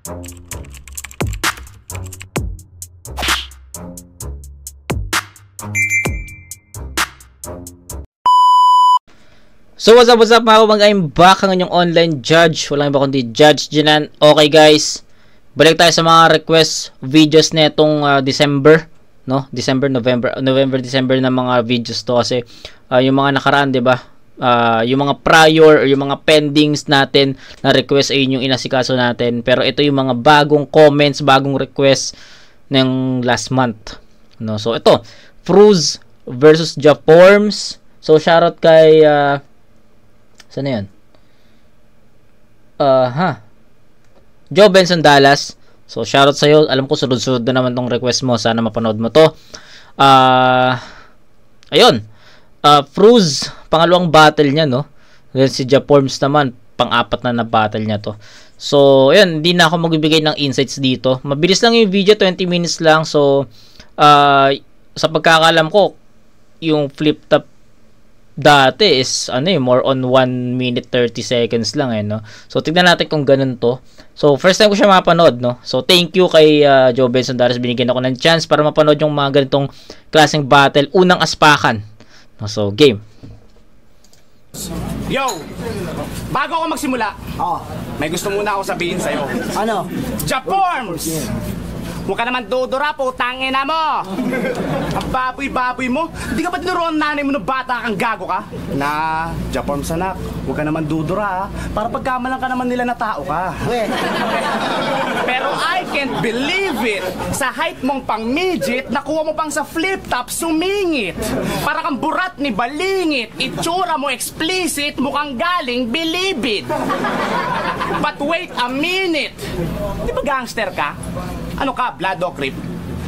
So what's up mga kabang, I'm back ang inyong online judge. Walang iba kundi Judge Jinan. Okay guys, balik tayo sa mga request videos na itong December, no? November, December na mga videos to kasi yung mga nakaraan, 'di ba? Yung mga prior or yung mga pendings natin na request ay yung inasikaso natin. Pero ito yung mga bagong comments, bagong request ng last month, no? So ito, Fruz versus Jaforms. So shoutout kay saan na yun? Joe Benson Dallas. So, shoutout sa'yo. Alam ko, sunod-sunod na naman tong request mo. Sana mapanood mo to. Ayun. Fruz, pangalawang battle niya, no? Then si Jaforms naman, pang-apat na battle niya to. So, ayun. Hindi na ako magbibigay ng insights dito. Mabilis lang yung video, 20 minutes lang. So, sa pagkakalam ko, yung flip top dati is more on 1 minute 30 seconds lang no. So tignan natin kung ganun to. So first time ko siya mapanood, no. So thank you kay Joe Benson Dallas, binigyan ako ng chance para mapanood yung mga ganitong klaseng battle, unang aspakan. No, so game. Yo, bago ako magsimula, may gusto muna ako sabihin sa'yo. Ano? Jaforms! Huwag ka naman dudura, putangin na mo! Ang baboy-baboy mo! Di ka ba tinuruan nanay mo na bata kang gago ka? Na, Jaforms anak, huwag ka naman dudura para pagkamalang ka naman nila na tao ka. Pero I can't believe it! Sa height mong pang midget, nakuha mo pang sa flip top sumingit. Para kang burat ni balingit, itsura mo explicit, mukhang galing bilibid. But wait a minute! Di ba gangster ka? Ano ka, blood o creep?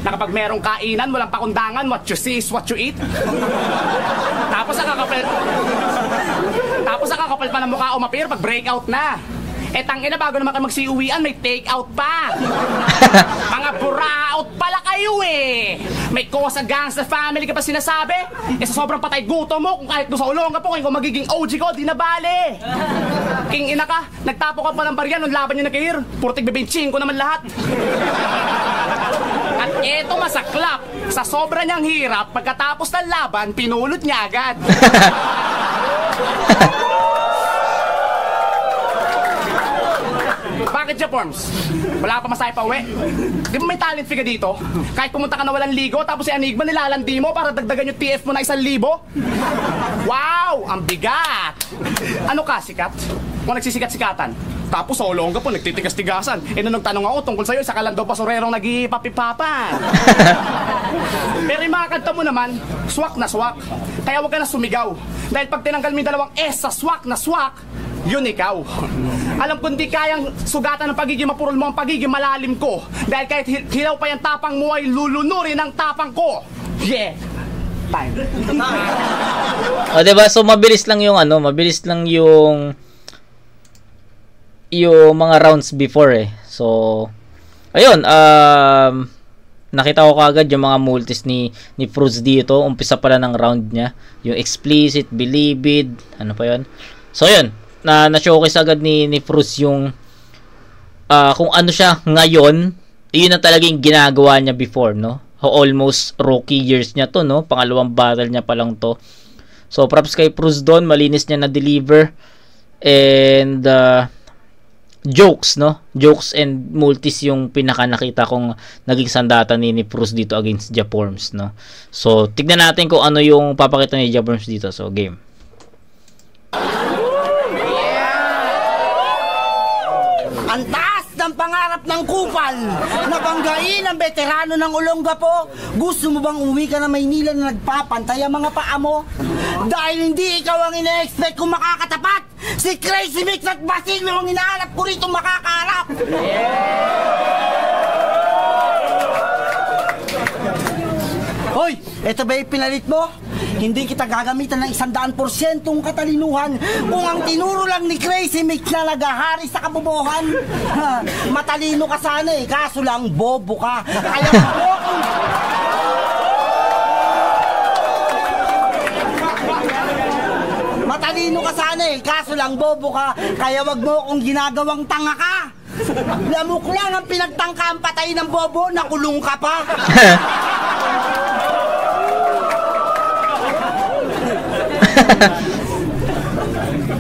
Na kapag merong kainan, walang pakundangan, what you see is what you eat? Tapos ang kakapal pa ng mukha umapir pag breakout na. Eh tangina, bago naman kayo magsiuwian, may take out pa. Mga buraot pala kayo eh. May kosa gangster family ka pa sinasabi? Eh sa sobrang patay gutom mo, kung kahit doon sa ulong ka po, kung magiging OG ko, di na bale. King ina ka, nagtapo ka pa ng barya nung laban niya na kay Purtik bibinching ko naman lahat. At eto masaklap, sa sobra niyang hirap, pagkatapos ng laban, pinulot niya agad. Bakit Jaforms? Wala pa masaya pa uwi? Di ba may talent fee ka dito? Kahit pumunta ka na walang ligo, tapos si Enigma nilalandi mo para dagdagan yung TF mo na 1,000. Wow! Ang bigat! Ano ka, sikat? Kung nagsisikat-sikatan, tapos sa Olongga po, nagtitigas-tigasan. Eh nung nagtanong ako tungkol sa'yo, isa ka lang daw basurerong nag-iipapipapan. Pero yung mga kanta mo naman, swak na swak. Kaya huwag ka na sumigaw. Dahil pag tinanggal mo yung dalawang S sa swak na swak, yun ikaw. Alam ko hindi kayang sugatan ng pagiging mapurol mo ang pagiging malalim ko. Dahil kahit hilaw pa yung tapang mo ay lulunurin ang tapang ko. Yeah. Time. O diba? So mabilis lang yung mga rounds before eh. So ayun, nakita ko kagad yung mga multis ni Fruz dito. Umpisa pala ng round niya. Yung explicit, bilibid, ano pa yun. So ayun, na-showcase agad ni Fruz yung kung ano siya ngayon. Yun na talagang ginagawa niya before, no? Almost rookie years niya to, no? Pangalawang battle niya pa lang to. So props kay Fruz doon, malinis niya na deliver. And jokes, no? Jokes and multis yung pinaka nakita kong naging sandata ni Fruz dito against Jaforms, no? So tignan natin kung ano yung papakita ni Jaforms dito. So game. Ang taas ng pangarap ng kupal, nabanggain ang veterano ng Olongapo. Gusto mo bang uwi ka na Maynila na nagpapantay ang mga paa mo? Dahil hindi ikaw ang ina-expect kung makakatapat. Si Crazy Mix at Basilio ang hinahanap ko rito makakarap. Hoy, eto ba yung pinalit mo? Hindi kita gagamitan ng 100% katalinuhan kung ang tinuro lang ni Crazy Mix na nagahari sa kabobohan. Matalino ka sana kaso lang bobo ka. Kaya matalino ka sana kaso lang bobo ka. Kaya wag mo kung ginagawang tanga ka. Lamok lang ang pinagtangka ang patay ng bobo, nakulong ka pa.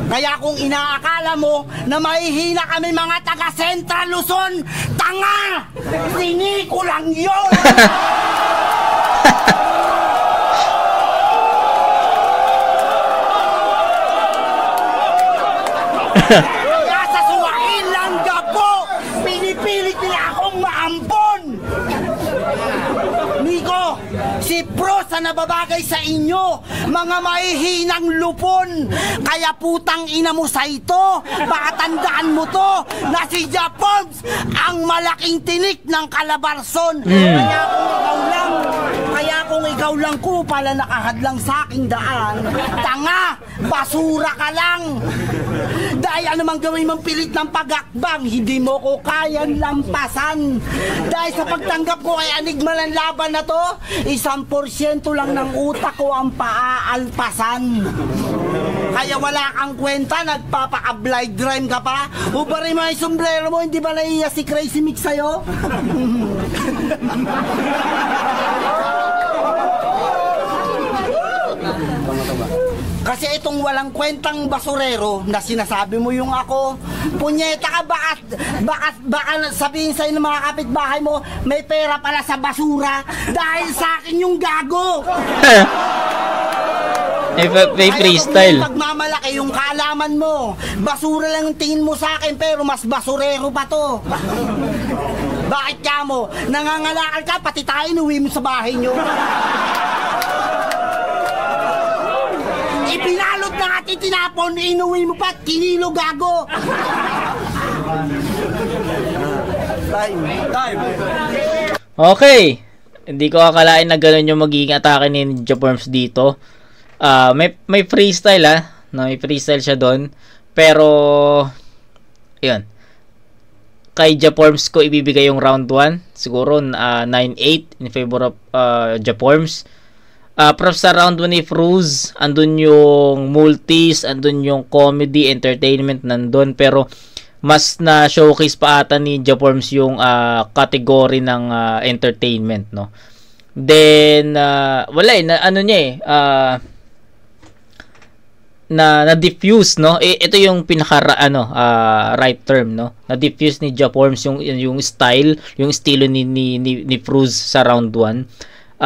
Kaya kung inaakala mo na mahihina kami mga taga Central Luzon, tanga! Siniko lang yun! Kaya sa suwain lang gapo, pinipilit nila akong maampon! Nico, si Pros na nababagay sa inyo, mga mahihinang lupon. Kaya putang ina mo sa ito, baka tandaan mo to, na si Japoms ang malaking tinik ng Calabarzon. Kaya kung ikaw lang ko pala nakahadlang sa aking daan, tanga, basura ka lang. Dahil anumang gawin mong pilit ng pagakbang, hindi mo ko kayang lampasan. Dahil sa pagtanggap ko kay Enigma ng laban na to, 1% lang ng utak ko ang paaalpasan. Kaya wala kang kwenta, nagpapaka-blind rhyme ka pa. Ubarin mo yung sombrero mo, hindi ba naiiya si Crazy Mix sa'yo? Kasi itong walang kwentang basurero na sinasabi mo yung ako, punyeta ka, baka sabihin sa'yo ng mga kapitbahay mo, may pera pala sa basura dahil sa akin yung gago. May freestyle. Kaya pagmamalaki yung kaalaman mo, basura lang ang tingin mo sa akin pero mas basurero pa to. Bakit ka mo? Nangangalakal ka, pati tayo inuwi mo sa bahay nyo. Ipinalot na nga tinapon, inuwi mo pa, kinilo gago. Time. Okay. Hindi ko akalain na gano'n yung magiging atake ni Japoms dito. May freestyle no, may freestyle siya doon. Pero ayun. Kay Japoms ko ibibigay yung round 1. Siguro 9-8 in favor of Japoms. Props sa round 1 ni Fruz, andun yung multis, andun yung comedy, entertainment nandun, pero mas na showcase pa ata ni Japoms yung category ng entertainment, no. Then wala na ano niya na diffuse, no. Ito yung pinaka right term, no. Na diffuse ni Japoms yung style, yung estilo ni Fruz sa round 1.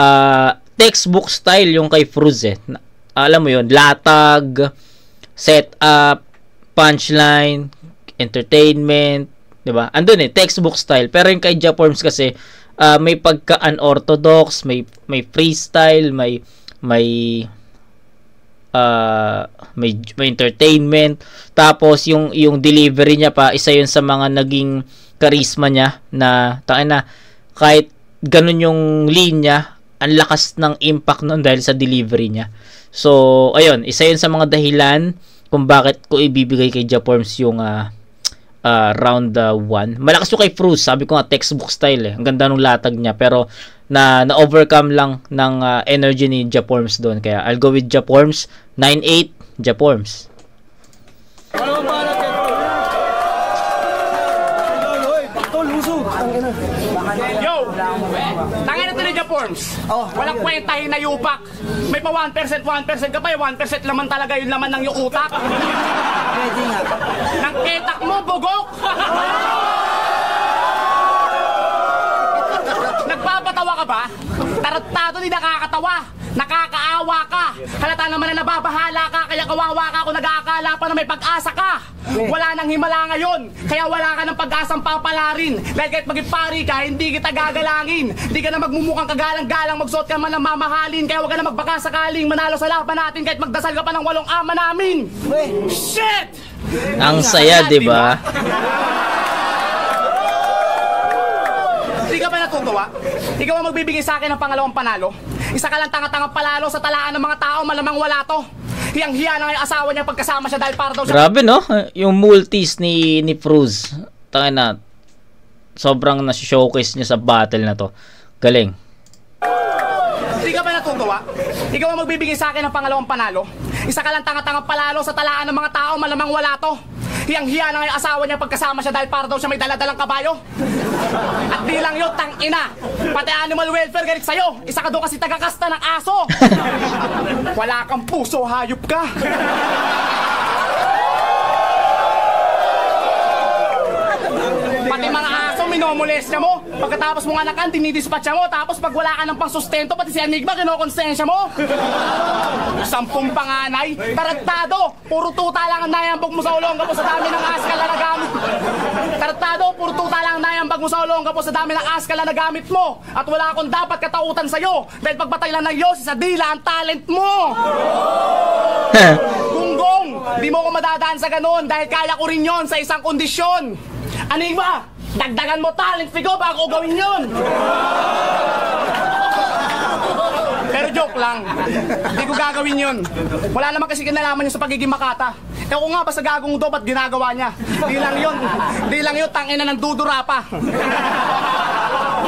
Textbook style yung kay Fruz alam mo yun, latag, setup, punchline, entertainment, di ba? Andun textbook style. Pero yung kay Japoms kasi may pagka unorthodox, may freestyle, may entertainment. Tapos yung delivery niya pa, isa yun sa mga naging charisma niya na kahit ganun yung linya, ang lakas ng impact nun dahil sa delivery niya. So, ayun, isa yun sa mga dahilan kung bakit ko ibibigay kay Japoms yung round 1. Malakas yung kay Fruz, sabi ko nga textbook style Ang ganda ng latag niya, pero na-overcome lang ng energy ni Japoms doon. Kaya I'll go with Japoms. 9-8, Japoms. Tangina to ni Japoms. Walang kwenta hinayupak. May pa 1% ka pa, 1% laman talaga yung laman ng yung utak. Pwede nga. Nang ketak mo, bugok! Nagpapatawa ka ba? Tarantado di nakakatawa. Nakakaawa ka. Halata naman na nababahala ka, kaya kawawa ka kung nag-aakala pa na may pag-asa ka. Wala nang himala ngayon, kaya wala ka ng pag-asang papalarin. Dahil kahit maging pari ka, hindi kita gagalangin. Hindi ka na magmumukhang kagalang-galang, magsuot ka man ng mamahalin. Kaya huwag ka na magbaka sakaling manalo sa laban natin kahit magdasal ka pa ng 8 ama namin. Shit! Ang saya, di ba? Hindi ka ba natutuwa? Ikaw ang magbibigay sa akin ng pangalawang panalo. Isa ka lang tanga-tanga palalo sa talaan ng mga tao, malamang wala to. Hiyang-hiya na yung asawa niya pagkasama siya dahil para daw siya... Grabe, no? Yung multis ni Fruz. Sobrang nasi-showcase niya sa battle na to. Galing. Hindi ka ba natutuwa? Ikaw ang magbibigay sa akin ng pangalawang panalo. Isa ka lang tanga-tanga palalo sa talaan ng mga tao, malamang wala to. hiyang-hiya na nga yung asawa niya pagkasama siya dahil para daw siya may daladalang kabayo. At di lang yun, tangina. Pati animal welfare galit sa'yo. Isa ka doon kasi tagakasta ng aso. Wala kang puso, hayop ka. Pati mga aso, minomolestya mo. Pagkatapos mong anakan, dinidispatcha mo. Tapos pag wala ka ng pangsustento, pati si Enigma, kinokonsensya mo. 10 panganay, tarantado. Puro tuta lang ang nayambog mo sa ulongga po sa dami ng askal na nagamit. Tarantado, puro tuta lang ang nayambag mo sa ulongga po sa dami ng askal na nagamit mo. At wala akong dapat katautan sa'yo. Dahil pagbatay lang ng Diyos, sa dila ang talent mo. Gunggong, di mo ko madadaan sa ganun dahil kaya ko rin yon sa isang kondisyon. Enigma, dagdagan mo talent figo bago ko gawin yun. Pero joke lang, hindi ko gagawin yun. Wala naman kasi kinalaman yun sa pagiging makata. Ewan ko nga ba sa gagong do, ba't ginagawa niya? Di lang yun, tangina ng dudura pa.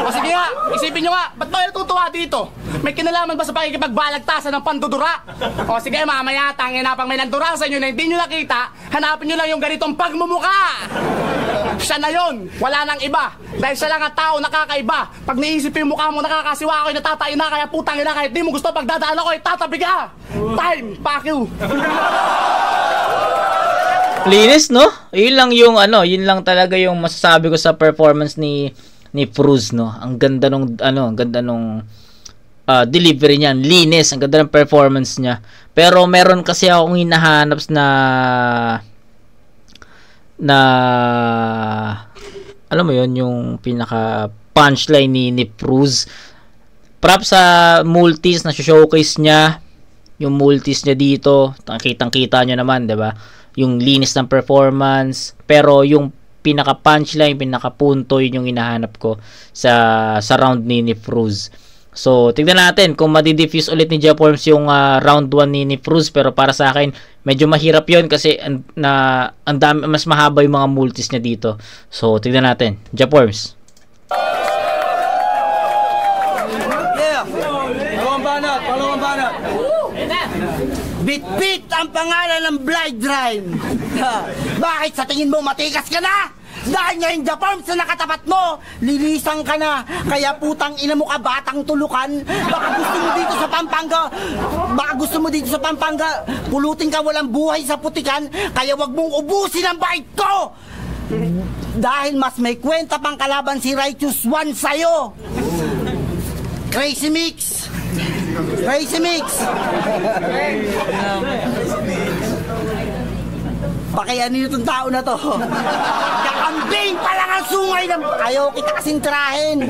O sige nga, isipin nyo nga, ba't ba natutuwa dito? May kinalaman ba sa pakikipagbalagtasan ng pandudura? O sige, mamaya, tangina pang may nagdura sa inyo na hindi nyo nakita, hanapin nyo lang yung ganitong pagmumuka. Siya na yun, wala nang iba. Dahil siya lang ang tao nakakaiba. Pag naisip yung mukha mo, nakakasiwa ako, natatain na, kaya putang ina, kahit di mo gusto pagdadaan ako, tatabi ka. Time, fuck you. Linis, no? Yun lang yung yun lang talaga yung masasabi ko sa performance ni Pruz, no? Ang ganda nung delivery niya, linis, ang ganda ng performance niya. Pero meron kasi akong hinahanap na alam mo yun, yung pinaka punchline ni Pruz. Props sa multis na showcase niya. Yung multis niya dito, kitang-kita nyo naman, 'di ba? Yung linis ng performance, pero yung pinaka punchline, pinaka punto, yun yung hinahanap ko sa round ni Pruz. So, tignan natin kung madi-diffuse ulit ni Japorms yung round 1 ni Pruz, pero para sa akin medyo mahirap yun kasi ang dami, mas mahaba yung mga multis niya dito. So, tignan natin. Japorms. Bit-bit ang pangalan ng Blind Rhyme. Bakit sa tingin mo matikas ka na? Dahil ngayon Japorms na nakatapat mo, lilisan ka na. Kaya putang ina mo ka, batang tulukan. Baka gusto mo dito sa Pampanga, pulutin ka walang buhay sa putikan. Kaya wag mong ubusin ang bait ko. Dahil mas may kwenta pang kalaban si Righteous One sa'yo. Crazy Mix. Pakianin itong tao na to. Kakambing pa lang ang sungay ng... Ayaw kita kasing tirahin.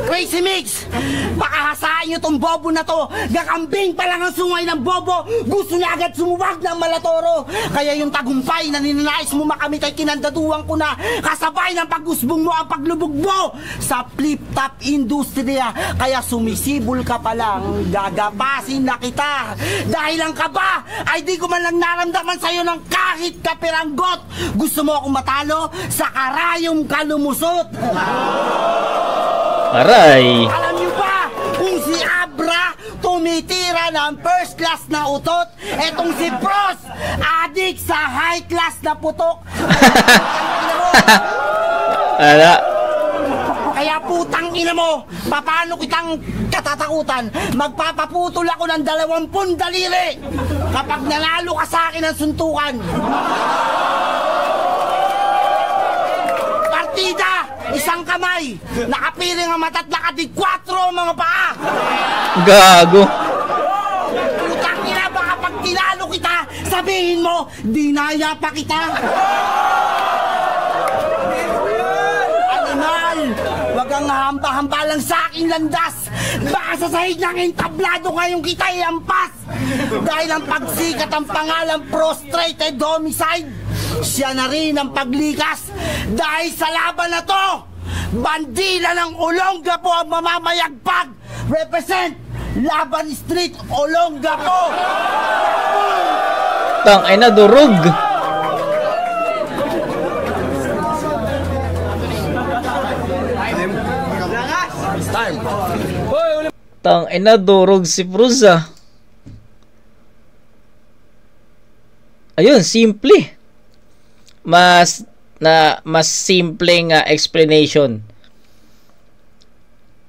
Crazy Mix, pakahasaan nyo tong bobo na to. Kakambing pa lang ang sungay ng bobo. Gusto niya agad sumuwag ng malatoro. Kaya yung tagumpay na ninanais mo makamit ay kinandaduan ko na. Kasabay ng pag-usbong mo ang paglubog mo sa flip-top industriya. Kaya sumisibol ka pa lang, gagapasin na kita. Dahil ang kaba ay di ko man lang naramdaman sa'yo ng kahit kapiranggot. Gusto mo akong matalo sa karayong kalumusot. Aray. Alam niyo ba kung si Abra tumitira ng first class na utot, etong si Pruz adik sa high class na putok. Ala. Kaya putang ina mo, paano kitang katatakutan? Magpapaputol ako ng 20 daliri kapag nanalo ka sa akin ng suntukan. Partida, isang kamay, nakapiring ang mata't nakadigkwatro ang mga paa. Gago. Putang ina, baka pag tinalo kita, sabihin mo, dinaya pa kita. Wag kang hamba-hamba lang sa aking landas. Baka sa sahig ng entablado ngayong kita iampas. Dahil ang pagsikat ang pangalang prostrated homicide, siya na rin ang paglikas. Dahil sa laban na to, bandila ng Olongapo ang mamamayagpag. Represent Laban Street, Olongapo. Tang ay nadurog. Tang ina, durog si Pruz ah. Ayun, simple. mas simpleng explanation.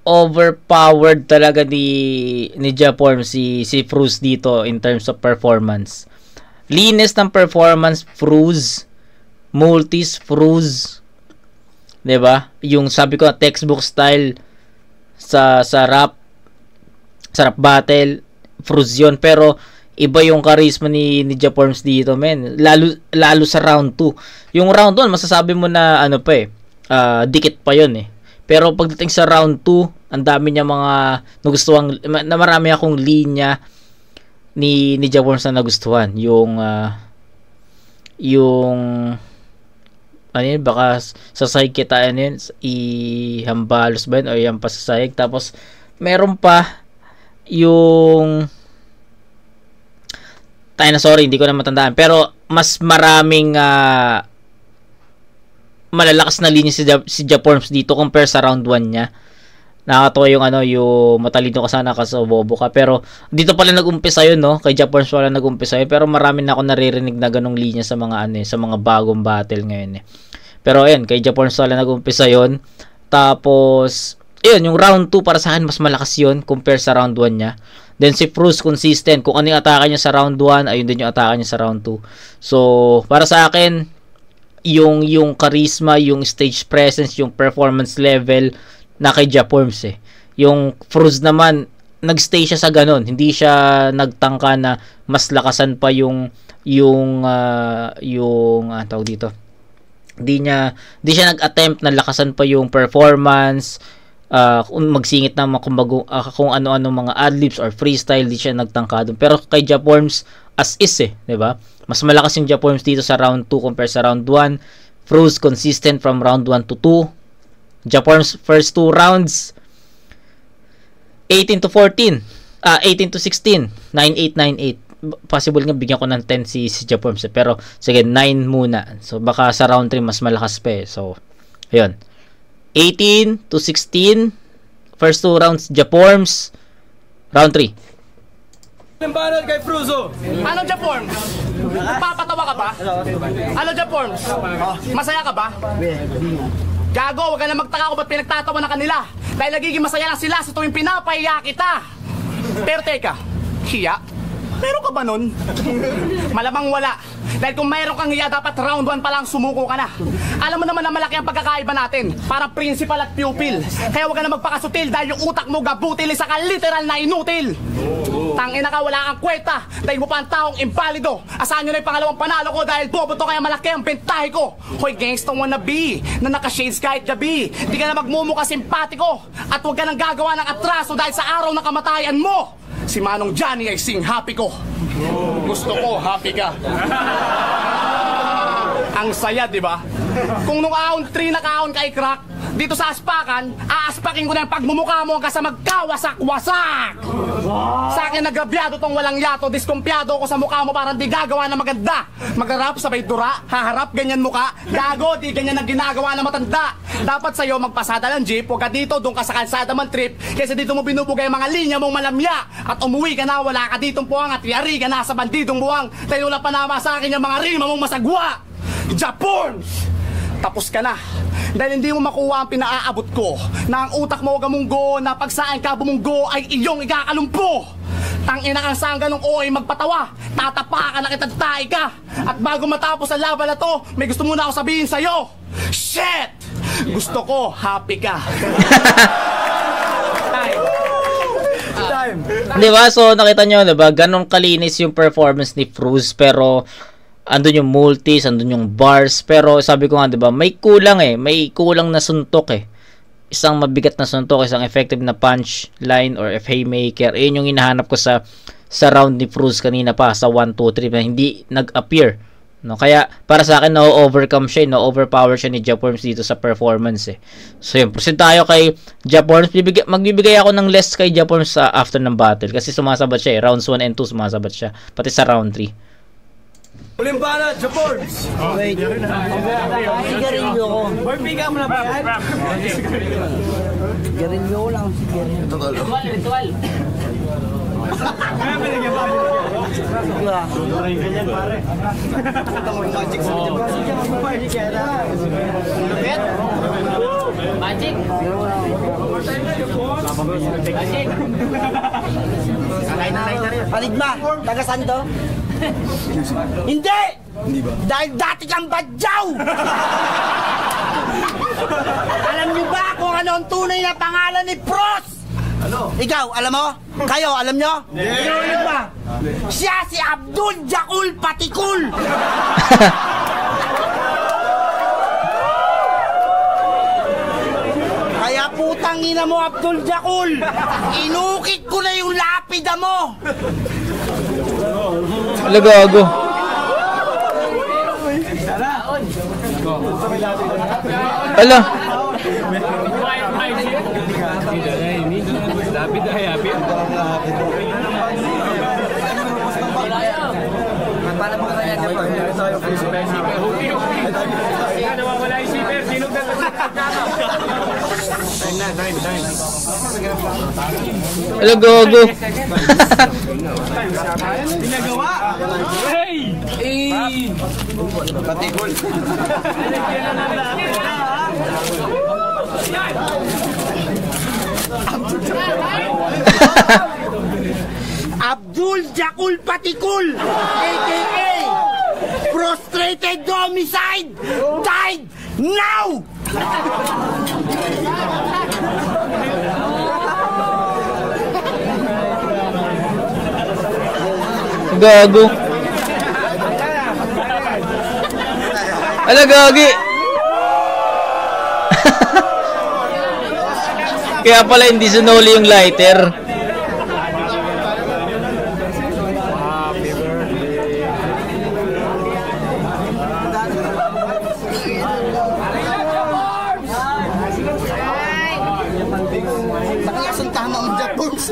Overpowered talaga ni Japorm si Fruz dito in terms of performance. Linis ng performance, Fruz. Multis, Fruz. 'Di ba? Yung sabi ko textbook style sa rap battle, Fruz yun. Pero iba yung charisma ni Japorms dito, men. Lalo sa round 2. Yung round 1, masasabi mo na ano pa dikit pa yun eh. Pero pagdating sa round 2, ang dami niya mga nagustuhan, na marami akong linya ni Japorms na nagustuhan. Yung ano yun, baka sasahig kita, ano yun, ihambalos ba yun, o yan pa sasahig. Tapos meron pa yung sorry, hindi ko na matandaan, pero mas maraming malalakas na linya si Japorms dito compare sa round 1 niya. Nakakatawa yung yung matalino ka sana kasi bobo ka, pero dito pala nag-umpisa yun, no? Kay Japorms pala nag-umpisa yun, pero marami na ako naririnig na ganong linya sa mga sa mga bagong battle ngayon eh. Pero ayun, kay Japorms pala nag-umpisa yun. Tapos ayun, yung round 2 para sa akin mas malakas yun compare sa round 1 niya. Then si Fruz consistent, kung ano yung atake niya sa round 1, ayun din yung atake niya sa round 2. So para sa akin, yung charisma, yung stage presence, yung performance level na kay Japorms eh. Yung Fruz naman, nagstay siya sa ganon. Hindi siya nagtangka na mas lakasan pa yung tawag dito. Hindi siya nag-attempt na lakasan pa yung performance, magsingit na kung ano-ano mga adlibs or freestyle, di siya nagtangka doon. Pero kay Japorms as is eh, 'di ba? Mas malakas yung Japorms dito sa round 2 compare sa round 1. Fruz consistent from round 1 to 2. Japorms first 2 rounds 18 to 14, 18 to 16, 9-8, 9-8. Possible nga bigyan ko ng 10 si Japorms eh. Pero sige, 9 muna. So baka sa round 3 mas malakas pa eh. So ayun, 18 to 16, first 2 rounds Japorms. Round 3, Limbanan kay Fruzo. Ano, Japorms? Papatawa ka ba? Ano, Japorms? Masaya ka ba? Gago, wag ka na magtaka kung ba't pinagtatawa na kanila. Dahil nagiging masaya lang sila sa tuwing pinapahiya kita. Pero teka, hiya? Meron ka ba nun? Malamang wala. Dahil kung mayroon kang hiya, dapat round 1 pa lang sumuko ka na. Alam mo naman na malaki ang pagkakaiba natin. Parang principal at pupil. Kaya wag ka na magpakasutil dahil yung utak mo gabutil, isa ka literal na inutil. Tangina ka, wala kang kwenta. Dahil mo pa ang taong imbalido. Asahan nyo na yung pangalawang panalo ko dahil bobo to kaya malaki ang bentahe ko. Hoy gangsta wannabe, na naka-shades kahit gabi. Di ka na magmumuka simpatiko. At wag ka nang gagawa ng atraso dahil sa araw ng kamatayan mo. Si Manong Johnny ay sing happy ko. Gusto ko, happy ka. Ang saya, di ba? Kung nung ahon 3 na kahon kay crack, dito sa aspakan, aaspakin ko na yung pagmumukha mo hanggang sa magkawasak-wasak! Sa akin nagabyado tong walang yato, diskumpyado ko sa mukha mo parang di gagawa na maganda. Magarap sabay dura, haharap ganyan mukha, gago, di ganyan ang ginagawa na matanda. Dapat sa'yo magpasada ng jeep, huwag ka dito, doon ka sa kalsada man trip, kaysa dito mo binubugay mga linya mong malamya. At umuwi ka na, wala ka ditong puwang at yari ka na sa bandidong buwang. Tayo lang panama sa akin yung mga rima mong masagwa. Japorms! Tapos ka na. Dahil hindi mo makuha ang pinaaabot ko na ang utak mo gamunggo na pagsain ka bumunggo ay iyong ikakalumpo. Tangina kang sangga nung oy magpatawa. Tatapakan na kitang tae ka. At bago matapos ang laban na to, may gusto muna ako sabihin sa'yo. Shit! Gusto ko, happy ka. Time. Di ba? So nakita nyo, di ba? Ganon kalinis yung performance ni Fruz, pero andun yung multis, andun yung bars, pero sabi ko nga, 'di ba, may kulang na suntok eh. Isang mabigat na suntok, isang effective na punch line or haymaker. Ayun yung hinahanap ko sa round ni Fruz kanina pa sa 1 2 3 na hindi nag-appear, no? Kaya para sa akin overcome siya, overpower siya ni Japorms dito sa performance eh. So yun, proceed tayo kay Japorms. Magbibigay ako ng less kay Japorms sa after ng battle kasi sumasabat siya eh. Rounds 1 and 2 sumasabat siya, pati sa round 3. Limbanan, Japorms. Wait. Sigarilyo ko. Boy, piga mo na ba yan? Sigarilyo ko lang. Sigarilyo. Ritual. Magic. Paligma, taga saan to? Hindi! Dahil dati kang badyaw! Alam niyo ba kung ano ang tunay na pangalan ni Pros? Ano? Ikaw, alam mo? Kayo, alam nyo? Paligma, siya si Abdul Jakul Patikul! Kaya putang ina mo, Abdul Jakul! Inukit ko na yung lapida mo! Gago. Ala. Ala, gago. Abdul Jakul Patikul, a.k.a. Prostrated Homicide, died now! Gago. Ala, gagi. Kaya pala hindi sinuli yung lighter. Nakakasang tama ang Japons.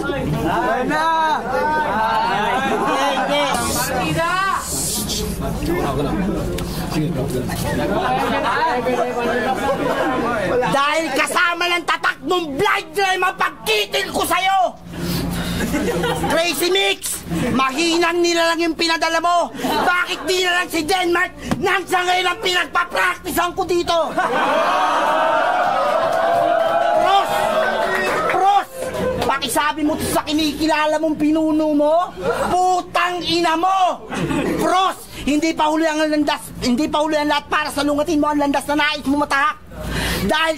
Dahil kasama ng tatak mong blind drive ang pagkitil ko sa'yo! Crazy Mix! Mahinang nila lang yung pinadala mo! Bakit di na lang si Denmark nang sa ngayon ang pinagpa-practicean ko dito? Pros! Pros! Pakisabi mo sa kinikilala mong pinuno mo? Putang ina mo! Pros! Hindi pa huli ang lahat para salungatin mo ang landas na nais mo matahak. Dahil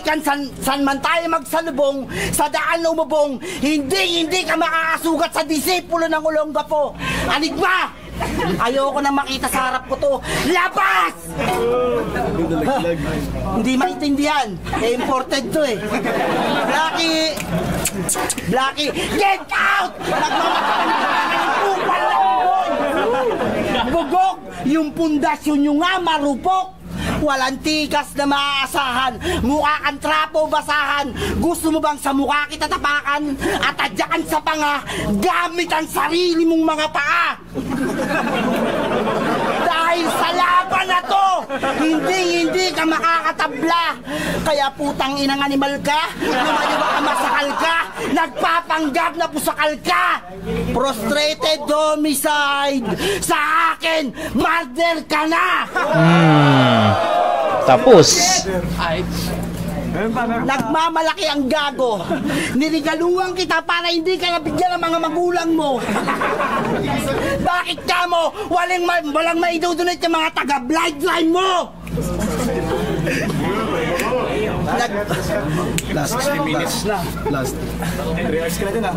san man tayo magsalubong, sa daan na umubong, hindi ka makakasugat sa disipulo ng Olongapo. Aligma! Ayoko na makita sa harap ko to. Labas! Hindi maintindihan. Imported to eh. Blackie, get out! Bugok! Yung pundasyon nyo nga marupok! Walang tikas na maaasahan, mukha kang trapo basahan. Gusto mo bang sa mukha kita tapakan at tadyakan sa panga gamit ang sarili mong mga paa? Dahil sa laban na to, hindi ka makakatabla. Kaya putang inang animal ka, lumayo ka masakal ka, nagpapanggap na pusakal ka. Prostrated homicide, sa akin, murder ka na. Tapos. Nagmamalaki ang gago. Nirigaluhan kita para hindi ka nabigyan ng mga magulang mo. Bakit ka mo? Walang maidudunit yung mga taga-blind line mo. Last 60 minutes na. Last. Relax ka na din ah.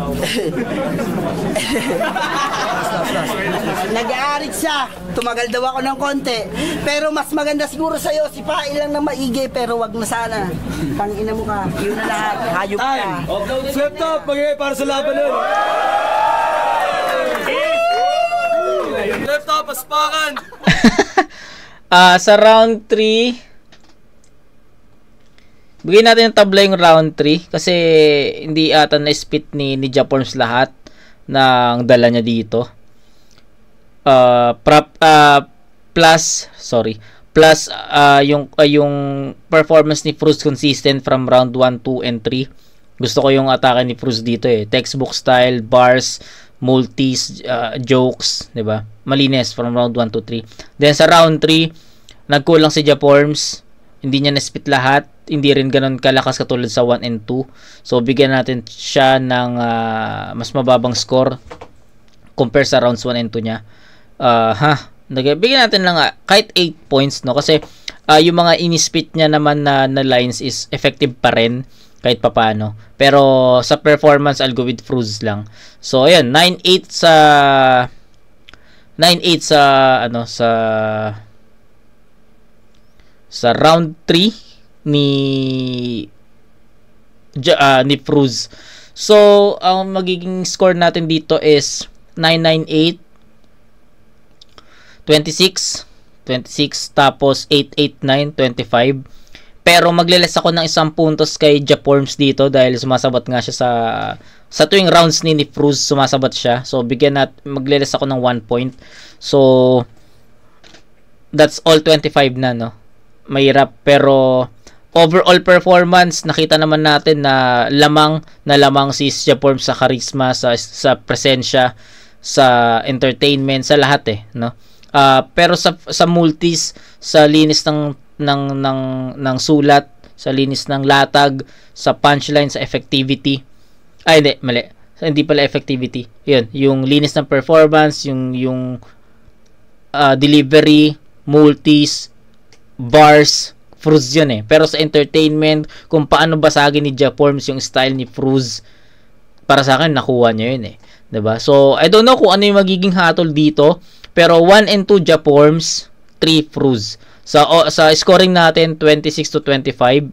Nag-aarit siya. Tumagal daw ako ng konti. Pero mas maganda siguro sa'yo, sipain lang na maigi, pero wag na sana. Tangina mo ka. Yun na lahat. Hayop ka. Flip top, magigay para sa laban nun. Flip top, paspakan. Sa round 3, bigyan natin yung tabla yung round 3 kasi hindi ata na-spit ni Japorms lahat ng dala niya dito. Plus yung performance ni Fruz consistent from round 1, 2 and 3. Gusto ko yung atake ni Fruz dito eh. Textbook style, bars, multis, jokes, 'di ba? Malinis from round 1 to 3. Then sa round 3, nagkulang si Japorms. Hindi niya na-spit lahat. Hindi rin ganoon kalakas katulad sa 1 and 2. So bigyan natin siya ng mas mababang score compare sa rounds 1 and 2 niya. Bigyan natin lang kahit 8 points, no? Kasi yung mga inispit niya naman na lines is effective pa rin kahit papaano. Pero sa performance, I'll go with Fruz lang. So ayan, 9-8 sa round 3 ni Fruz. So ang magiging score natin dito is 9-9-8, 26 tapos 8-8-9, 25. Pero magle-less ako ng isang puntos kay Japorms dito dahil sumasabat nga siya sa tuwing rounds ni Fruz, sumasabat siya. So magle-less ako ng 1 point. So that's all 25 na, no? Mahirap, pero overall performance, nakita naman natin na lamang si Japorms sa charisma, sa presensya, sa entertainment, sa lahat no? Pero sa multis, sa linis ng sulat, sa linis ng latag, sa punchline, sa effectivity. Hindi, mali. Hindi pala effectivity. 'Yun, yung linis ng performance, yung delivery, multis, bars, Fruz yun Pero sa entertainment, kung paano basagin ni Japorms yung style ni Fruz, para sa akin, nakuha niya yun 'Diba? So, I don't know kung ano yung magiging hatol dito, pero 1 and 2 Japorms, 3 Fruz. Sa scoring natin, 26-25,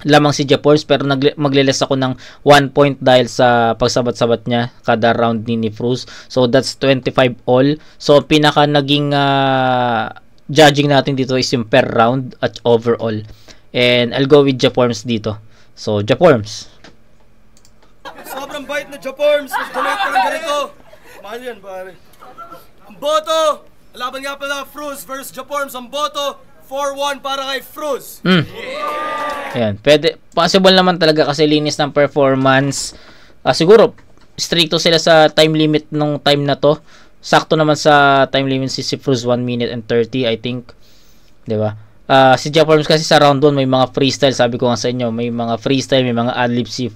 lamang si Japorms, pero magle-less ako ng 1 point dahil sa pagsabat-sabat niya kada round ni Fruz. So, that's 25 all. So, pinaka naging judging natin dito is yung per round at overall. And I'll go with Japorms dito. So, Japorms. Sobrang bait na Japorms. Mas donate ka ng ganito. Mahal yan, pare. Ang boto, laban nga pala Fruz versus Japorms. Ang boto, 4-1 para kay Fruz. Ayan. Pwede, possible naman talaga kasi linis ng performance. Siguro, stricto sila sa time limit nung time na to. Sakto naman sa time limit si Fruz 1 minute and 30, I think. 'Di ba? Si Japorms kasi sa round 1 may mga freestyle, sabi ko nga sa inyo, may mga freestyle, may mga adlib si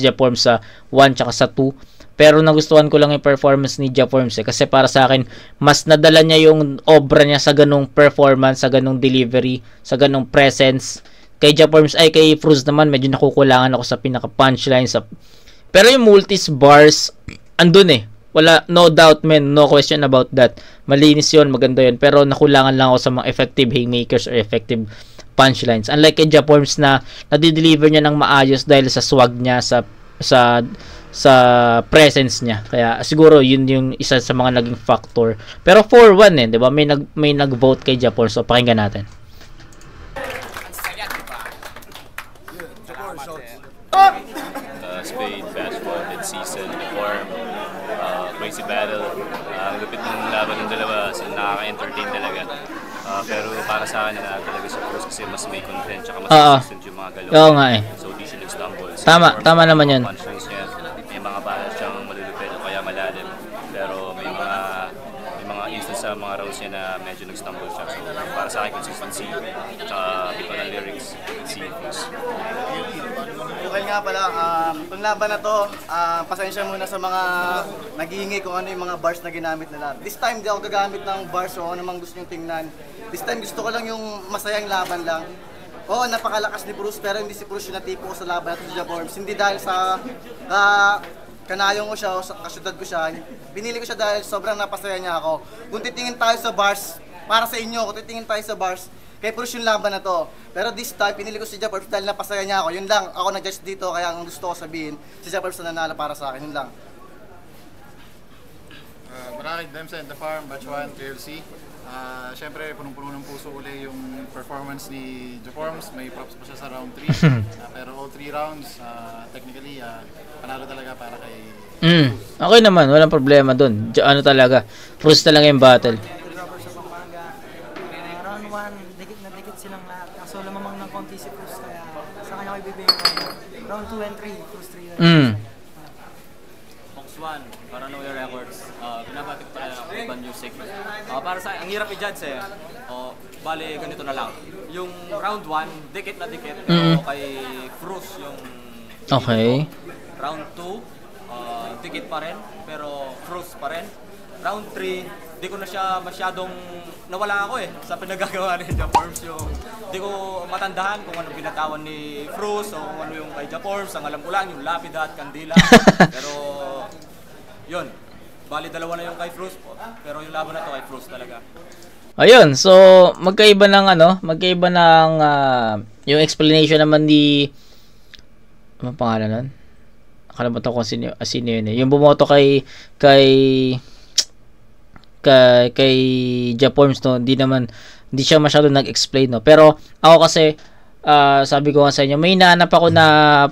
Japorms sa 1 tsaka sa 2. Pero nagustuhan ko lang yung performance ni Japorms kasi para sa akin mas nadala niya yung obra niya sa ganung performance, sa ganung delivery, sa ganung presence. Kay Japorms kay Fruz naman medyo nakukulangan ako sa pinaka punchline pero yung multis bars andun wala, no doubt no question about that. Malinis yun, maganda yun, pero nakulangan lang ako sa mga effective haymakers or effective punchlines. Unlike kay Japorms na nadideliver niya ng maayos dahil sa swag niya, sa presence niya. Kaya siguro yun yung isa sa mga naging factor. Pero 4-1 'di ba? May nag-vote kay Japorms, so pakinggan natin. Spade, fast forward, season, form, crazy battle. Lupit ng laban ng dalawa, so nakaka-entertain talaga. Pero para sa akin na talaga sa Fruz kasi mas may content tsaka mas consistent yung mga galaw. Oo nga So di siya nag-stumble. Tama naman yun. May mga balas siyang malulupit o kaya malalim. Pero may mga instance sa mga rounds niya na medyo nag-stumble siya. So para sa akin consistency tsaka bito ng lyrics si Fruz. Okay nga pala, itong laban na to, pasensya muna sa mga naghihingi kung ano yung mga bars na ginamit nila. This time, di ako gagamit ng bars o ano namang gusto nyo tingnan. This time, gusto ko lang yung masayang laban lang. Oo, napakalakas ni Fruz, pero hindi si Fruz yung natipo ko sa laban at si Japorms. Hindi dahil sa kanayong ko siya o sa kasyudad ko siya. Binili ko siya dahil sobrang napasaya niya ako. Kung titingin tayo sa bars, para sa inyo, kung titingin tayo sa bars, kay Fruz yung laban na to. Pero this time, pinili ko si Japorms dahil napasaya niya ako. Yun lang, ako nag-judge dito, kaya ang gusto ko sabihin, si Japorms na nanalo para sa akin. Yun lang. Maraming Demsa and The Farm, Batch 1, KLC. Siyempre, punong-puno ng puso uli yung performance ni Japorms. May props pa siya sa round 3. Pero all 3 rounds, technically, panalo talaga para kay Okay naman, walang problema dun. Ano talaga, Fruz talaga yung battle. Round 1, dikit na dikit silang lahat. Kaso lamang ng konti si Fruz, kaya sa kanya ko ibibigay ko. Round 2 and 3, Fruz 3 na. First one, para know your records. Binabati ko tayo ng urban music. Para sa ang hirap i-judge eh. Bali, ganito na lang. Yung round 1, dikit na dikit. Pero kay Fruz yung... Okay. Round 2, dikit pa rin. Pero Fruz pa rin. Round 3, di ko na siya masyadong... Nawala ako eh sa pinagagawa ni Jaforms. Di ko matandahan kung ano binatawan ni Fruz o kung ano yung kay Jaforms. Ang alam ko lang yung Lapida at Kandila. Pero yun, bali dalawa na yung kay Fruz. Pero yung laban na to kay Fruz talaga. Ayun, so magkaiba ng yung explanation naman ni ano pangalan nun? Nakalimutan ko sino yun eh. Yung bumoto kay Jaforms no, hindi siya masyado nag-explain no. Pero ako kasi sabi ko nga sa inyo, may hinahanap ako na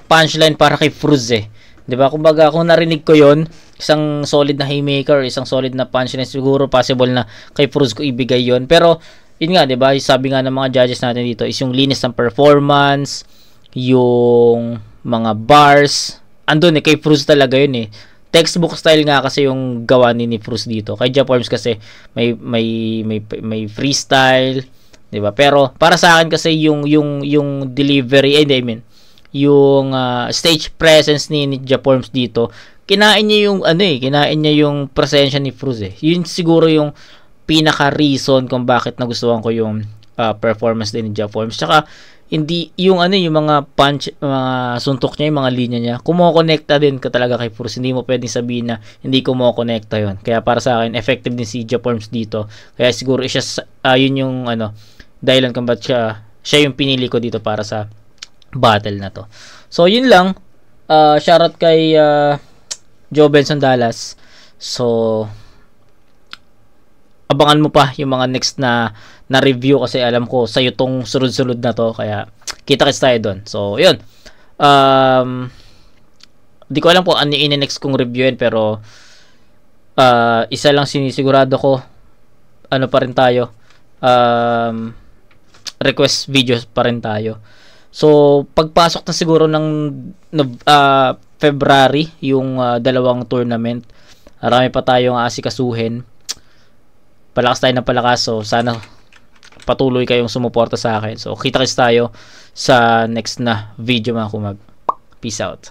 punchline para kay Fruz eh. 'Di ba? Kumbaga kung narinig ko 'yon, isang solid na haymaker, isang solid na punchline, siguro possible na kay Fruz ko ibigay 'yon. Pero yun nga, 'di ba? Sabi nga ng mga judges natin dito is yung linis ng performance, yung mga bars, andun eh kay Fruz talaga 'yun eh. Textbook style nga kasi yung gawa ni Fruz dito. Kay Jaforms kasi may freestyle, 'di ba? Pero para sa akin kasi yung delivery, yung stage presence ni Jaforms dito, kinain niya yung presensya ni Fruz eh. Yun siguro yung pinaka reason kung bakit nagustuhan ko yung performance din ni Jaforms. Tsaka hindi yung mga punch, mga suntok niya, yung mga linya niya, kumokonekta din ka talaga kay Fruz. Hindi mo pwedeng sabihin na hindi kumokonekta yon. Kaya para sa akin, effective din si Jaforms dito. Kaya siguro yun yung dahilan kung ba't siya yung pinili ko dito para sa battle na to. So yun lang. Shoutout kay Joe Benson Dallas. So abangan mo pa yung mga next na review kasi alam ko sa'yo tong sunod-sunod na to, kaya kita-kits tayo doon. So yun, di ko alam kung ano next kong reviewin, pero isa lang sinisigurado ko, ano pa rin tayo, request videos pa rin tayo. So pagpasok na siguro ng February yung dalawang tournament, marami pa tayong asikasuhin. Palakas tayo ng palakas, so sana patuloy kayong sumuporta sa akin. So kita-kits tayo sa next na video mga kumag. Peace out.